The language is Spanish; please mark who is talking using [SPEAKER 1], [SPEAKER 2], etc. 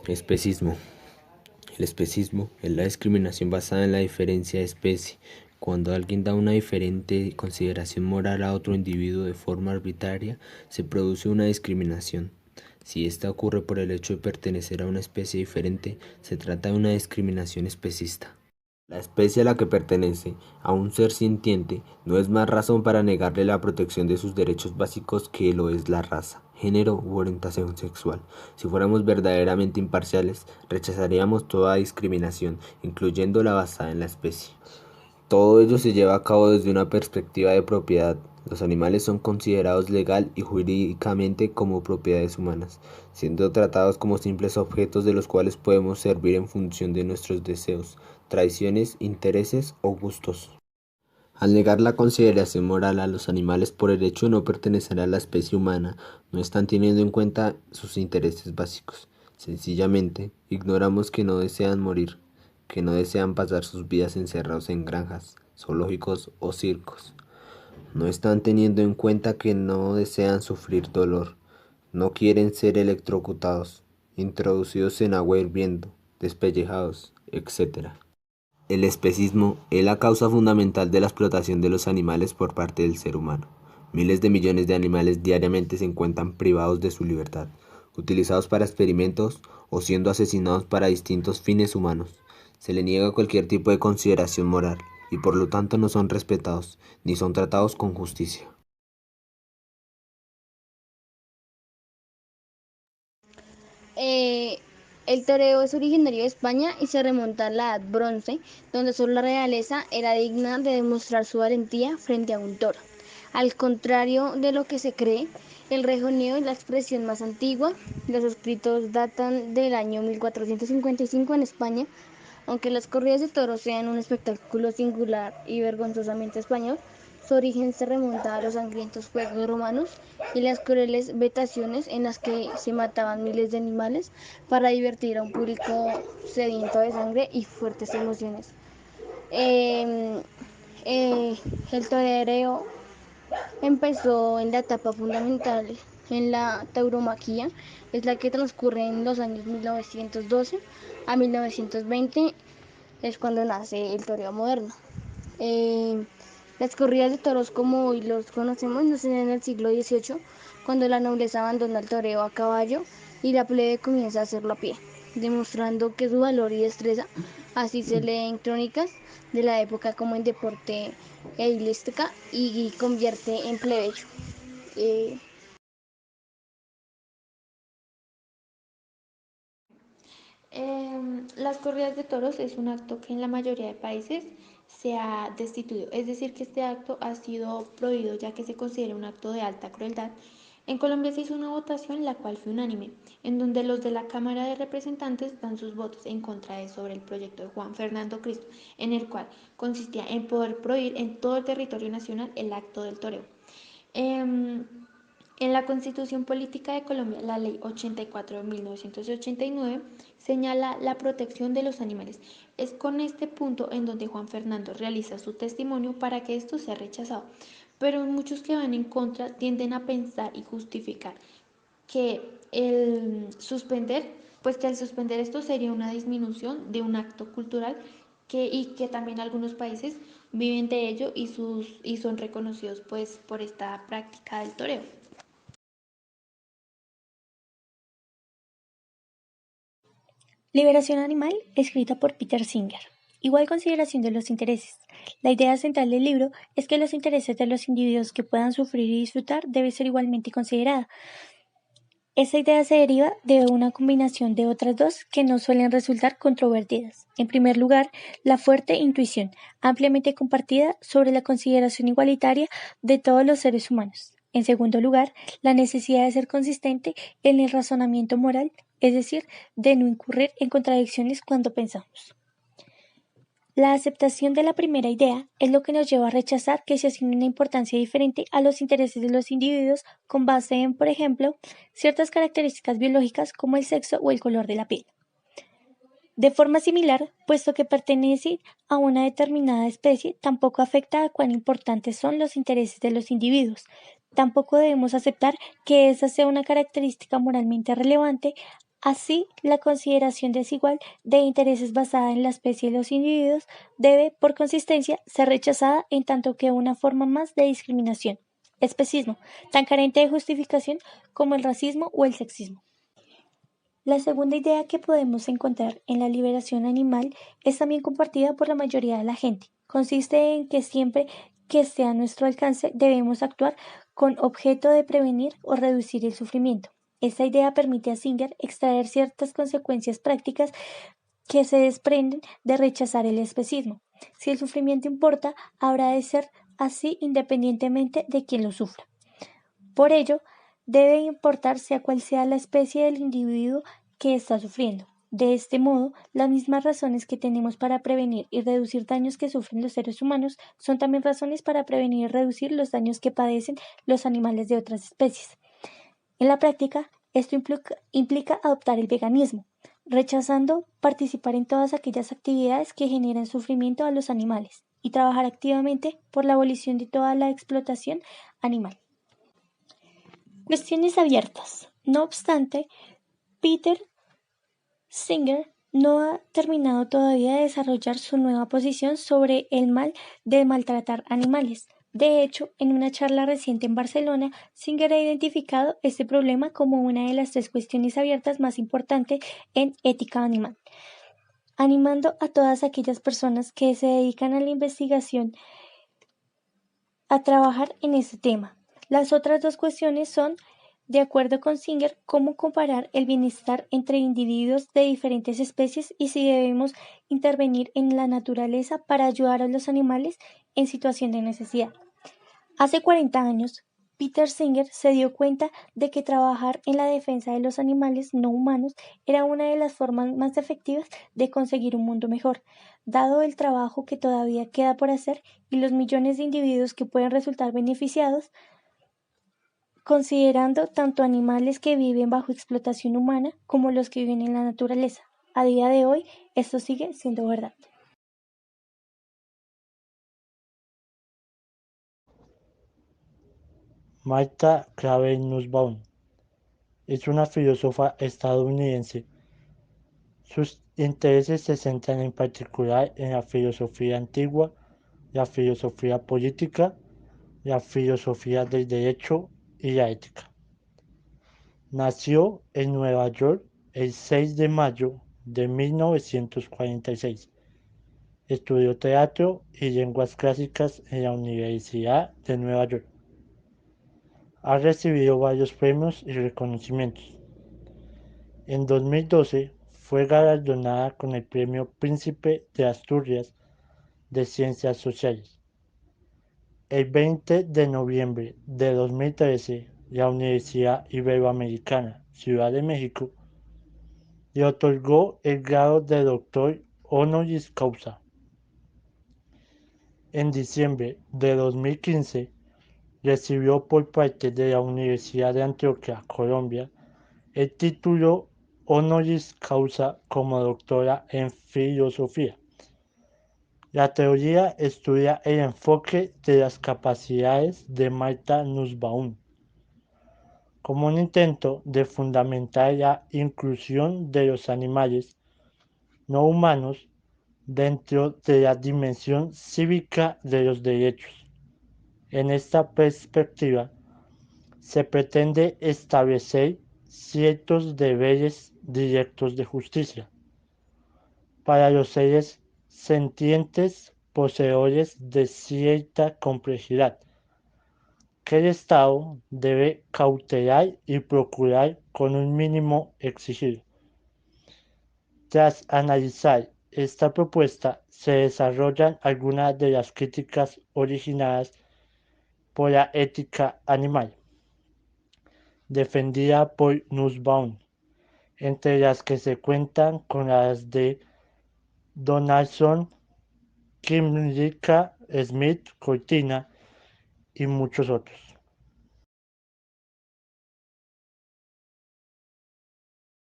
[SPEAKER 1] Especismo. El especismo es la discriminación basada en la diferencia de especie. Cuando alguien da una diferente consideración moral a otro individuo de forma arbitraria, se produce una discriminación. Si esta ocurre por el hecho de pertenecer a una especie diferente, se trata de una discriminación especista. La especie a la que pertenece a un ser sintiente no es más razón para negarle la protección de sus derechos básicos que lo es la raza, género u orientación sexual. Si fuéramos verdaderamente imparciales, rechazaríamos toda discriminación, incluyendo la basada en la especie. Todo ello se lleva a cabo desde una perspectiva de propiedad. Los animales son considerados legal y jurídicamente como propiedades humanas, siendo tratados como simples objetos de los cuales podemos servir en función de nuestros deseos, tradiciones, intereses o gustos. Al negar la consideración moral a los animales por el hecho de no pertenecer a la especie humana, no están teniendo en cuenta sus intereses básicos. Sencillamente, ignoramos que no desean morir, que no desean pasar sus vidas encerrados en granjas, zoológicos o circos. No están teniendo en cuenta que no desean sufrir dolor, no quieren ser electrocutados, introducidos en agua hirviendo, despellejados, etc. El especismo es la causa fundamental de la explotación de los animales por parte del ser humano. Miles de millones de animales diariamente se encuentran privados de su libertad, utilizados para experimentos o siendo asesinados para distintos fines humanos. Se le niega cualquier tipo de consideración moral y por lo tanto no son respetados ni son tratados con justicia.
[SPEAKER 2] Eh, el toreo es originario de España y se remonta a la Edad Bronce, donde solo la realeza era digna de demostrar su valentía frente a un toro. Al contrario de lo que se cree, el rejoneo es la expresión más antigua. Los escritos datan del año 1455 en España. Aunque las corridas de toros sean un espectáculo singular y vergonzosamente español, su origen se remonta a los sangrientos juegos romanos y las crueles vetaciones en las que se mataban miles de animales para divertir a un público sediento de sangre y fuertes emociones. Eh, eh, el toreo empezó en la etapa fundamental en la tauromaquia, es la que transcurre en los años 1912 a 1920, es cuando nace el toreo moderno. Eh, las corridas de toros como hoy los conocemos nacen en el siglo XVIII, cuando la nobleza abandona el toreo a caballo y la plebe comienza a hacerlo a pie, demostrando que su valor y destreza, así se lee en crónicas de la época como en deporte eilística y convierte en plebeyo. Eh,
[SPEAKER 3] Las corridas de toros es un acto que en la mayoría de países se ha destituido, es decir, que este acto ha sido prohibido ya que se considera un acto de alta crueldad. En Colombia se hizo una votación, la cual fue unánime, en donde los de la Cámara de Representantes dan sus votos en contra de sobre el proyecto de Juan Fernando Cristo, en el cual consistía en poder prohibir en todo el territorio nacional el acto del toreo. Eh, en la Constitución Política de Colombia, la Ley 84 de 1989 señala la protección de los animales. Es con este punto en donde Juan Fernando realiza su testimonio para que esto sea rechazado. Pero muchos que van en contra tienden a pensar y justificar que el suspender, pues que al suspender esto sería una disminución de un acto cultural y que también algunos países viven de ello y son reconocidos pues por esta práctica del toreo.
[SPEAKER 4] Liberación Animal, escrita por Peter Singer. Igual consideración de los intereses. La idea central del libro es que los intereses de los individuos que puedan sufrir y disfrutar debe ser igualmente considerada. Esta idea se deriva de una combinación de otras dos que no suelen resultar controvertidas. En primer lugar, la fuerte intuición, ampliamente compartida sobre la consideración igualitaria de todos los seres humanos. En segundo lugar, la necesidad de ser consistente en el razonamiento moral, es decir, de no incurrir en contradicciones cuando pensamos. La aceptación de la primera idea es lo que nos lleva a rechazar que se asigne una importancia diferente a los intereses de los individuos con base en, por ejemplo, ciertas características biológicas como el sexo o el color de la piel. De forma similar, puesto que pertenece a una determinada especie, tampoco afecta a cuán importantes son los intereses de los individuos. Tampoco debemos aceptar que esa sea una característica moralmente relevante Así, la consideración desigual de intereses basada en la especie de los individuos debe, por consistencia, ser rechazada en tanto que una forma más de discriminación, especismo, tan carente de justificación como el racismo o el sexismo. La segunda idea que podemos encontrar en la liberación animal es también compartida por la mayoría de la gente. Consiste en que siempre que esté a nuestro alcance debemos actuar con objeto de prevenir o reducir el sufrimiento. Esta idea permite a Singer extraer ciertas consecuencias prácticas que se desprenden de rechazar el especismo. Si el sufrimiento importa, habrá de ser así independientemente de quien lo sufra. Por ello, debe importar sea cual sea la especie del individuo que está sufriendo. De este modo, las mismas razones que tenemos para prevenir y reducir daños que sufren los seres humanos son también razones para prevenir y reducir los daños que padecen los animales de otras especies. En la práctica, esto implica adoptar el veganismo, rechazando participar en todas aquellas actividades que generan sufrimiento a los animales y trabajar activamente por la abolición de toda la explotación animal. Cuestiones abiertas. No obstante, Peter Singer no ha terminado todavía de desarrollar su nueva posición sobre el mal de maltratar animales. De hecho, en una charla reciente en Barcelona, Singer ha identificado este problema como una de las 3 cuestiones abiertas más importantes en ética animal, animando a todas aquellas personas que se dedican a la investigación a trabajar en este tema. Las otras 2 cuestiones son, de acuerdo con Singer, cómo comparar el bienestar entre individuos de diferentes especies y si debemos intervenir en la naturaleza para ayudar a los animales en situación de necesidad. Hace 40 años, Peter Singer se dio cuenta de que trabajar en la defensa de los animales no humanos era una de las formas más efectivas de conseguir un mundo mejor, dado el trabajo que todavía queda por hacer y los millones de individuos que pueden resultar beneficiados, considerando tanto animales que viven bajo explotación humana como los que viven en la naturaleza. A día de hoy, esto sigue siendo verdad.
[SPEAKER 5] Martha Craven Nussbaum es una filósofa estadounidense. Sus intereses se centran en particular en la filosofía antigua, la filosofía política, la filosofía del derecho y la ética. Nació en Nueva York el 6 de mayo de 1946. Estudió teatro y lenguas clásicas en la Universidad de Nueva York. Ha recibido varios premios y reconocimientos. En 2012 fue galardonada con el Premio Príncipe de Asturias de Ciencias Sociales. El 20 de noviembre de 2013, la Universidad Iberoamericana, Ciudad de México, le otorgó el grado de doctor honoris causa. En diciembre de 2015, recibió por parte de la Universidad de Antioquia, Colombia, el título honoris causa como doctora en filosofía. La teoría estudia el enfoque de las capacidades de Martha Nussbaum como un intento de fundamentar la inclusión de los animales no humanos dentro de la dimensión cívica de los derechos. En esta perspectiva, se pretende establecer ciertos deberes directos de justicia para los seres sentientes poseedores de cierta complejidad, que el Estado debe cautelar y procurar con un mínimo exigido. Tras analizar esta propuesta, se desarrollan algunas de las críticas originadas por la ética animal, defendida por Nussbaum, entre las que se cuentan con las de Donaldson, Kymlicka, Smith, Cortina y muchos otros.